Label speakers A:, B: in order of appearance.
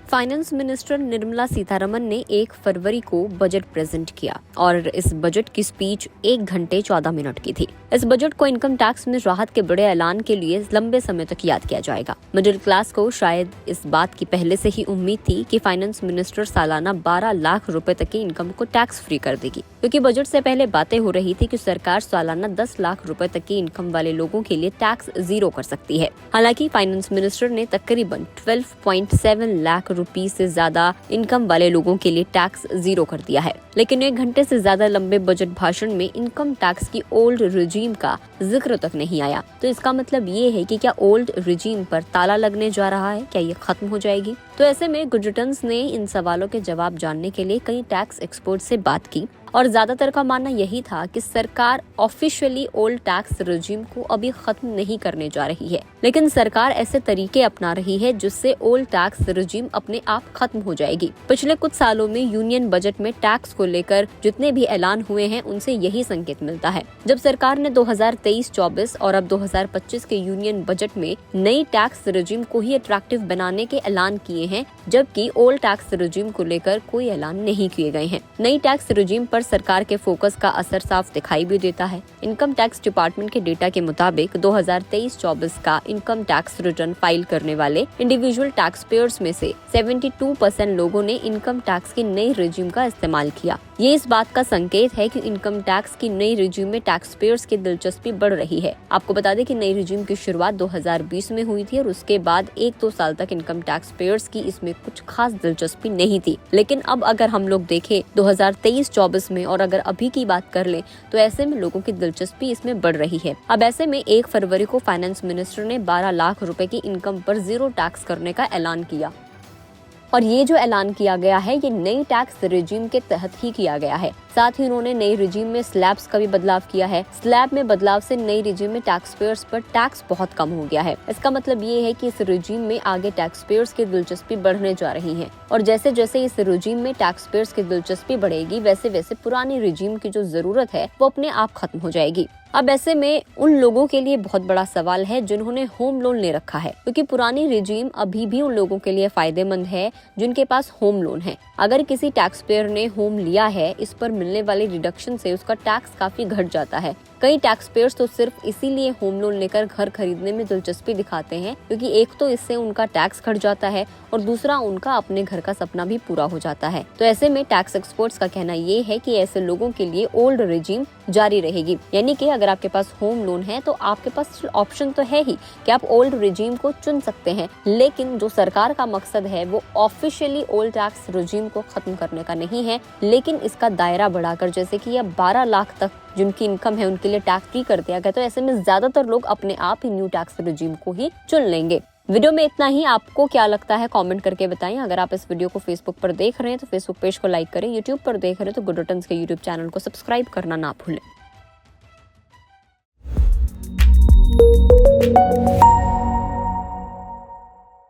A: Finance minister Nirmala Sitharaman ने 1 फरवरी को budget present किया और इस बजट की स्पीच 1 घंटे 14 मिनट की थी। इस बजट को इनकम टैक्स में राहत के बड़े ऐलान के लिए लंबे समय तक याद किया जाएगा। मिडिल क्लास को शायद इस बात की पहले से ही उम्मीद थी कि फाइनेंस मिनिस्टर सालाना 12 लाख रुपए तक की इनकम को टैक्स फ्री कर देगी, क्योंकि बजट से पहले बातें हो रही थी कि सरकार सालाना 10 लाख रुपए तक की इनकम वाले लोगों के लिए टैक्स जीरो कर सकती है। हालांकि फाइनेंस मिनिस्टर ने तकरीबन 12.7 लाख रुपए से ज्यादा इनकम वाले लोगों के लिए टैक्स जीरो कर दिया है। लेकिन 1 घंटे से ज्यादा लंबे बजट भाषण में इनकम टैक्स की ओल्ड रिजीम का जिक्र तक नहीं आया। तो इसका मतलब ये है कि क्या ओल्ड रिजीम पर ताला लगने जा रहा है? क्या ये खत्म हो जाएगी? तो ऐसे में गुजरातन्स ने इन सवालों के जवाब जानने के लिए कई टैक्स एक्सपर्ट से बात की और ज्यादातर का मानना यही था कि सरकार ऑफिशियली ओल्ड टैक्स रिजीम को अभी खत्म नहीं करने जा रही है, लेकिन सरकार ऐसे तरीके अपना रही है जिससे ओल्ड टैक्स रिजीम अपने आप खत्म हो जाएगी। पिछले कुछ सालों में यूनियन बजट में टैक्स को लेकर जितने भी ऐलान हुए हैं उनसे यही संकेत मिलता है। जब सरकार ने 2023-24 और अब 2025 के यूनियन बजट में नई टैक्स रिजीम को ही अट्रैक्टिव बनाने के ऐलान किए हैं, जबकि ओल्ड टैक्स रिजीम को लेकर कोई ऐलान नहीं किए गए हैं। नई टैक्स रिजीम पर सरकार के फोकस का असर साफ दिखाई भी देता है। इनकम टैक्स डिपार्टमेंट के डेटा के मुताबिक 2023-24 का इनकम टैक्स रिटर्न फाइल करने वाले इंडिविजुअल टैक्स पेयर्स में से 72% लोगों ने इनकम टैक्स की नई रिजीम का इस्तेमाल किया। ये इस बात का संकेत है कि इनकम टैक्स की नई रिजीम में टैक्स पेयर्स की दिलचस्पी बढ़ रही है। आपको बता दें कि नई रिजीम की शुरुआत 2020 में हुई थी और उसके बाद 1-2 साल तक इनकम टैक्स पेयर्स की इसमें कुछ खास दिलचस्पी नहीं थी। लेकिन अब अगर हम लोग देखें 2023-24 में और अगर अभी की बात कर लें तो ऐसे में लोगों की दिलचस्पी इसमें बढ़ रही है। अब ऐसे में 1 फरवरी को फाइनेंस मिनिस्टर ने 12 लाख रुपए की इनकम पर जीरो टैक्स करने का ऐलान किया और ये जो ऐलान किया गया है ये नई टैक्स रिजीम के तहत ही किया गया है। साथ ही उन्होंने नई रिजीम में स्लैब्स का भी बदलाव किया है। स्लैब में बदलाव से नई रिजीम में टैक्स पेयर्स पर टैक्स बहुत कम हो गया है। इसका मतलब ये है कि इस रिजीम में आगे टैक्स पेयर्स की दिलचस्पी बढ़ने जा रही है और जैसे जैसे इस रिजीम में टैक्स पेयर्स की दिलचस्पी बढ़ेगी वैसे वैसे पुरानी रिजीम की जो जरूरत है वो अपने आप खत्म हो जाएगी। अब ऐसे में उन लोगों के लिए बहुत बड़ा सवाल है जिन्होंने होम लोन ले रखा है, क्योंकि पुरानी रिजीम अभी भी उन लोगों के लिए फायदेमंद है जिनके पास होम लोन है। अगर किसी टैक्स पेयर ने होम लिया है, इस पर मिलने वाले डिडक्शन से उसका टैक्स काफी घट जाता है। कई टैक्स पेयर्स तो सिर्फ इसीलिए होम लोन लेकर घर खरीदने में दिलचस्पी दिखाते हैं क्योंकि एक तो इससे उनका टैक्स घट जाता है और दूसरा उनका अपने घर का सपना भी पूरा हो जाता है। तो ऐसे में टैक्स एक्सपर्ट्स का कहना ये है कि ऐसे लोगों के लिए ओल्ड रिजीम जारी रहेगी, यानी कि अगर आपके पास होम लोन है तो आपके पास ऑप्शन तो है ही कि आप ओल्ड रिजीम को चुन सकते हैं, लेकिन जो सरकार का मकसद है वो ऑफिशियली ओल्ड टैक्स रिजीम को खत्म करने का नहीं है, लेकिन इसका दायरा बढ़ाकर जैसे कि अब 12 लाख तक जिनकी इनकम है उनके लिए टैक्स फ्री कर दिया गया। तो ऐसे में ज्यादातर लोग अपने आप ही न्यू टैक्स रिजीम को ही चुन लेंगे। वीडियो में इतना ही। आपको क्या लगता है कमेंट करके बताएं। अगर आप इस वीडियो को फेसबुक पर देख रहे हैं तो फेसबुक पेज को लाइक करें, यूट्यूब पर देख रहे हैं तो गुडरटन्स के यूट्यूब चैनल को सब्सक्राइब करना ना भूलें।